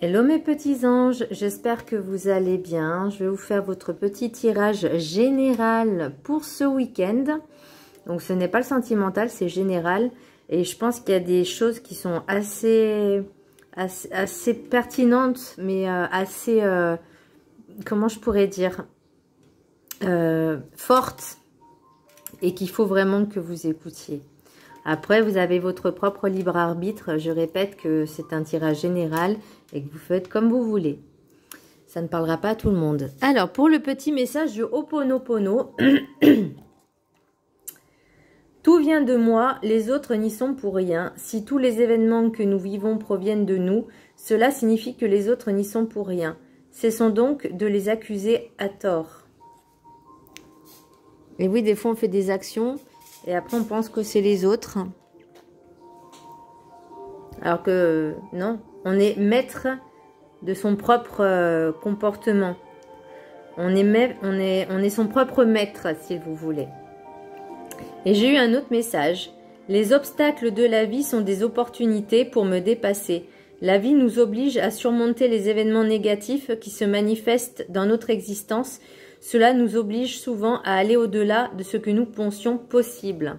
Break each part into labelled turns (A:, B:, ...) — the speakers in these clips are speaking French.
A: Hello mes petits anges, j'espère que vous allez bien. Je vais vous faire votre petit tirage général pour ce week-end. Donc ce n'est pas le sentimental, c'est général. Et je pense qu'il y a des choses qui sont assez pertinentes, mais assez, comment je pourrais dire, fortes. Et qu'il faut vraiment que vous écoutiez. Après, vous avez votre propre libre arbitre. Je répète que c'est un tirage général et que vous faites comme vous voulez. Ça ne parlera pas à tout le monde. Alors, pour le petit message du Ho'oponopono, tout vient de moi, les autres n'y sont pour rien. Si tous les événements que nous vivons proviennent de nous, cela signifie que les autres n'y sont pour rien. Cessons donc de les accuser à tort. Et oui, des fois, on fait des actions et après, on pense que c'est les autres. Alors que non, on est maître de son propre comportement. On est son propre maître, si vous voulez. Et j'ai eu un autre message. Les obstacles de la vie sont des opportunités pour me dépasser. La vie nous oblige à surmonter les événements négatifs qui se manifestent dans notre existence. Cela nous oblige souvent à aller au-delà de ce que nous pensions possible.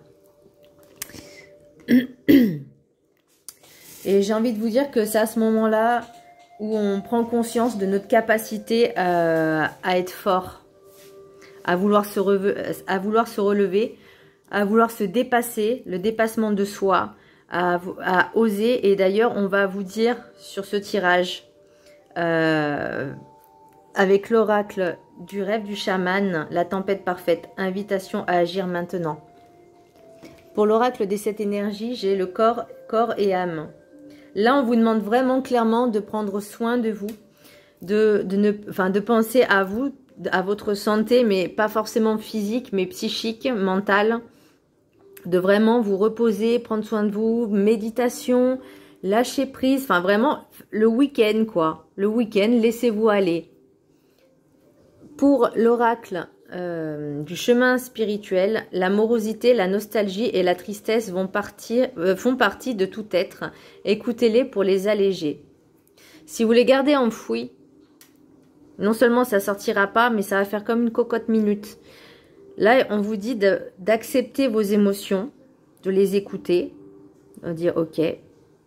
A: Et j'ai envie de vous dire que c'est à ce moment-là où on prend conscience de notre capacité à être fort, à vouloir se relever, à vouloir se dépasser, le dépassement de soi, à oser. Et d'ailleurs, on va vous dire sur ce tirage, avec l'oracle du rêve du chaman, la tempête parfaite, invitation à agir maintenant. Pour l'oracle des 7 énergies, j'ai le corps et âme. Là, on vous demande vraiment clairement de prendre soin de vous, de penser à vous, à votre santé, mais pas forcément physique, mais psychique, mentale. De vraiment vous reposer, prendre soin de vous, méditation, lâcher prise, enfin vraiment le week-end quoi. Le week-end, laissez-vous aller. Pour l'oracle du chemin spirituel, la morosité, la nostalgie et la tristesse font partie de tout être. Écoutez-les pour les alléger. Si vous les gardez enfouis, non seulement ça ne sortira pas, mais ça va faire comme une cocotte minute. Là, on vous dit d'accepter vos émotions, de les écouter, de dire ok,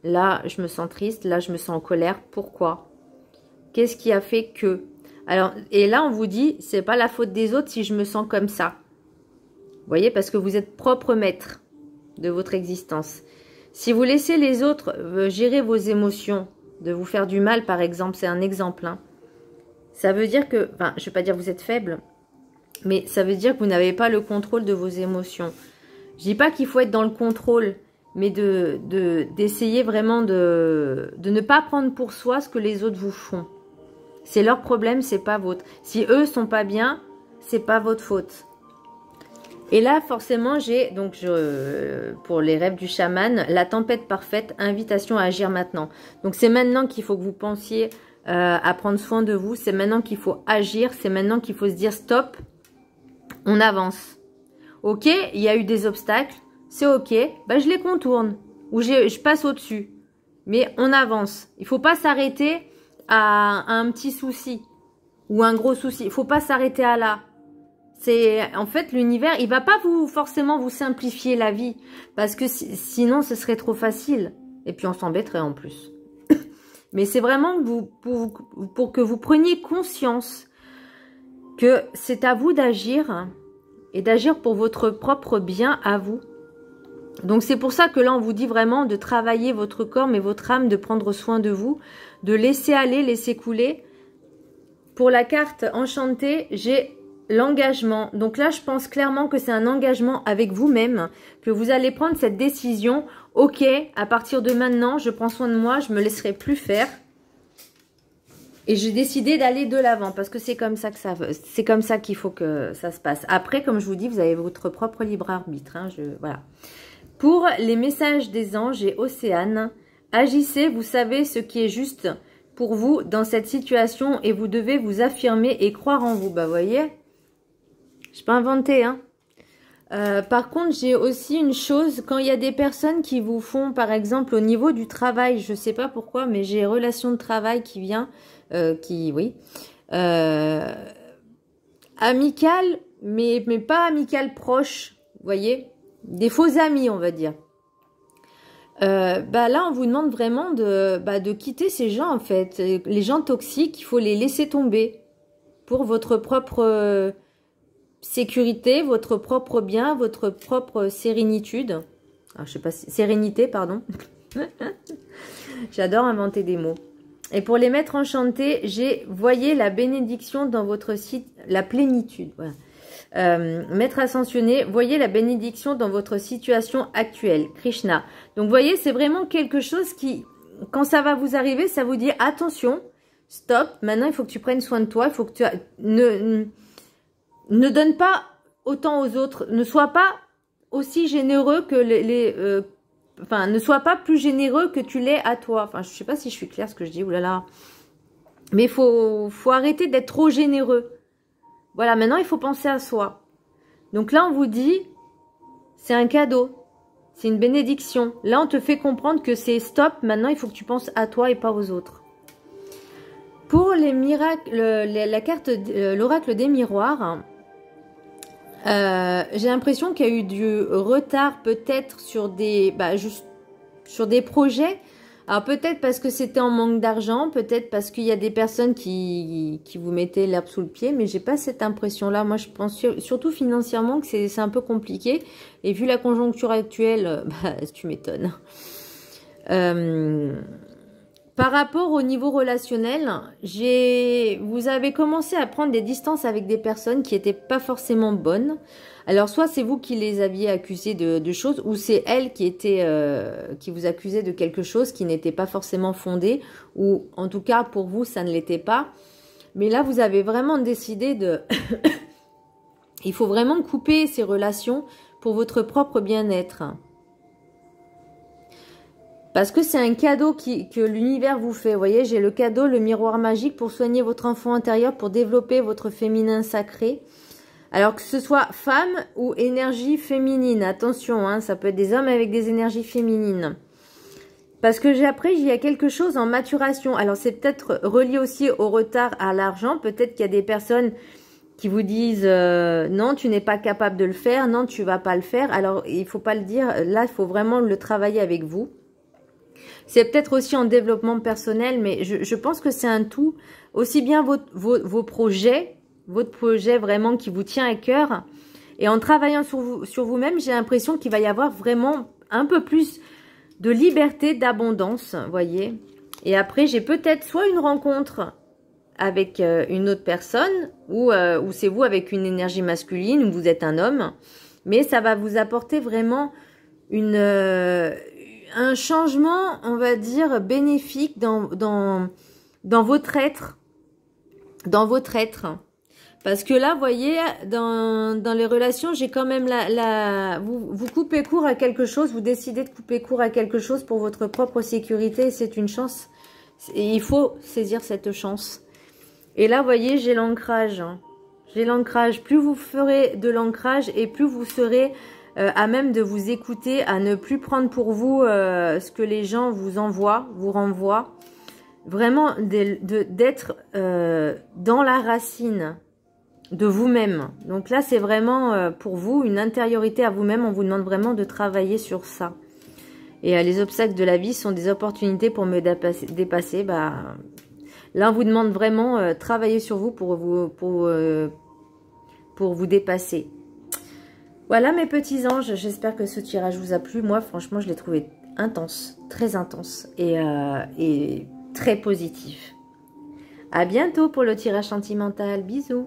A: là je me sens triste, là je me sens en colère, pourquoi? Qu'est-ce qui a fait que? Alors, et là, on vous dit, c'est pas la faute des autres si je me sens comme ça. Vous voyez, parce que vous êtes propre maître de votre existence. Si vous laissez les autres gérer vos émotions, de vous faire du mal, par exemple, c'est un exemple, hein, ça veut dire que, enfin, je ne vais pas dire que vous êtes faible, mais ça veut dire que vous n'avez pas le contrôle de vos émotions. Je dis pas qu'il faut être dans le contrôle, mais d'essayer vraiment de ne pas prendre pour soi ce que les autres vous font. C'est leur problème, c'est pas votre. Si eux sont pas bien, c'est pas votre faute. Et là, forcément, j'ai donc pour les rêves du chaman, la tempête parfaite, invitation à agir maintenant. Donc c'est maintenant qu'il faut que vous pensiez à prendre soin de vous. C'est maintenant qu'il faut agir. C'est maintenant qu'il faut se dire stop. On avance. Ok, il y a eu des obstacles. C'est ok. Ben, je les contourne ou je passe au-dessus. Mais on avance. Il faut pas s'arrêter à un petit souci ou un gros souci. Il faut pas s'arrêter à là. C'est en fait l'univers, il va pas forcément vous simplifier la vie parce que sinon ce serait trop facile et puis on s'embêterait en plus. Mais c'est vraiment pour que vous preniez conscience que c'est à vous d'agir et d'agir pour votre propre bien à vous. Donc c'est pour ça que là on vous dit vraiment de travailler votre corps mais votre âme, de prendre soin de vous, de laisser aller, laisser couler. Pour la carte enchantée, j'ai l'engagement. Donc là je pense clairement que c'est un engagement avec vous-même, que vous allez prendre cette décision. Ok, à partir de maintenant, je prends soin de moi, je me laisserai plus faire. Et j'ai décidé d'aller de l'avant parce que c'est comme ça que c'est comme ça qu'il faut que ça se passe. Après, comme je vous dis, vous avez votre propre libre arbitre. Hein, voilà. Pour les messages des anges et Océane, agissez, vous savez ce qui est juste pour vous dans cette situation et vous devez vous affirmer et croire en vous. Bah, vous voyez, je n'ai pas inventé. Hein. Par contre, j'ai aussi une chose, quand il y a des personnes qui vous font, par exemple, au niveau du travail, je sais pas pourquoi, mais j'ai relation de travail qui vient, oui, amicale, mais pas amicale proche, vous voyez, des faux amis, on va dire. Là, on vous demande vraiment de quitter ces gens, en fait. Les gens toxiques, il faut les laisser tomber pour votre propre sécurité, votre propre bien, votre propre sérénitude. Alors, je sais pas, sérénité, pardon. J'adore inventer des mots. Et pour les maîtres enchantés, voyez la bénédiction dans votre site, la plénitude. Voilà. Maître ascensionné, voyez la bénédiction dans votre situation actuelle. Krishna. Donc, voyez, c'est vraiment quelque chose qui, quand ça va vous arriver, ça vous dit attention, stop, maintenant il faut que tu prennes soin de toi, il faut que tu ne donne pas autant aux autres, ne sois pas aussi généreux que ne sois pas plus généreux que tu l'es à toi. Enfin, je sais pas si je suis claire ce que je dis, oulala. Mais faut arrêter d'être trop généreux. Voilà, maintenant il faut penser à soi. Donc là, on vous dit, c'est un cadeau, c'est une bénédiction. Là, on te fait comprendre que c'est stop, maintenant il faut que tu penses à toi et pas aux autres. Pour les miracles, la carte, l'oracle des miroirs, j'ai l'impression qu'il y a eu du retard peut-être sur sur des projets. Alors peut-être parce que c'était en manque d'argent, peut-être parce qu'il y a des personnes qui vous mettaient l'herbe sous le pied, mais j'ai pas cette impression-là. Moi, je pense surtout financièrement que c'est un peu compliqué. Et vu la conjoncture actuelle, tu m'étonnes. Par rapport au niveau relationnel, vous avez commencé à prendre des distances avec des personnes qui n'étaient pas forcément bonnes. Alors, soit c'est vous qui les aviez accusées de choses, ou c'est elles qui vous accusaient de quelque chose qui n'était pas forcément fondé, ou en tout cas, pour vous, ça ne l'était pas. Mais là, vous avez vraiment décidé de... Il faut vraiment couper ces relations pour votre propre bien-être. Parce que c'est un cadeau que l'univers vous fait. Vous voyez, j'ai le cadeau, le miroir magique pour soigner votre enfant intérieur, pour développer votre féminin sacré. Alors que ce soit femme ou énergie féminine. Attention, hein, ça peut être des hommes avec des énergies féminines. Parce que après, il y a quelque chose en maturation. Alors c'est peut-être relié aussi au retard à l'argent. Peut-être qu'il y a des personnes qui vous disent non, tu n'es pas capable de le faire. Non, tu vas pas le faire. Alors il faut pas le dire. Là, il faut vraiment le travailler avec vous. C'est peut-être aussi en développement personnel, mais je pense que c'est un tout. Aussi bien vos projets, votre projet vraiment qui vous tient à cœur. Et en travaillant sur vous-même, j'ai l'impression qu'il va y avoir vraiment un peu plus de liberté, d'abondance, voyez. Et après, j'ai peut-être soit une rencontre avec une autre personne, ou c'est vous avec une énergie masculine, ou vous êtes un homme. Mais ça va vous apporter vraiment un changement, on va dire, bénéfique dans votre être. Dans votre être. Parce que là, vous voyez, dans les relations, j'ai quand même vous coupez court à quelque chose, vous décidez de couper court à quelque chose pour votre propre sécurité, et c'est une chance. Et il faut saisir cette chance. Et là, vous voyez, j'ai l'ancrage. J'ai l'ancrage. Plus vous ferez de l'ancrage et plus vous serez à même de vous écouter, à ne plus prendre pour vous ce que les gens vous envoient, vous renvoient. Vraiment d'être dans la racine de vous-même. Donc là, c'est vraiment pour vous une intériorité à vous-même. On vous demande vraiment de travailler sur ça. Et les obstacles de la vie sont des opportunités pour me dépasser. Là, on vous demande vraiment travailler sur vous pour vous dépasser. Voilà mes petits anges, j'espère que ce tirage vous a plu. Moi, franchement, je l'ai trouvé intense, très intense et très positif. À bientôt pour le tirage sentimental. Bisous.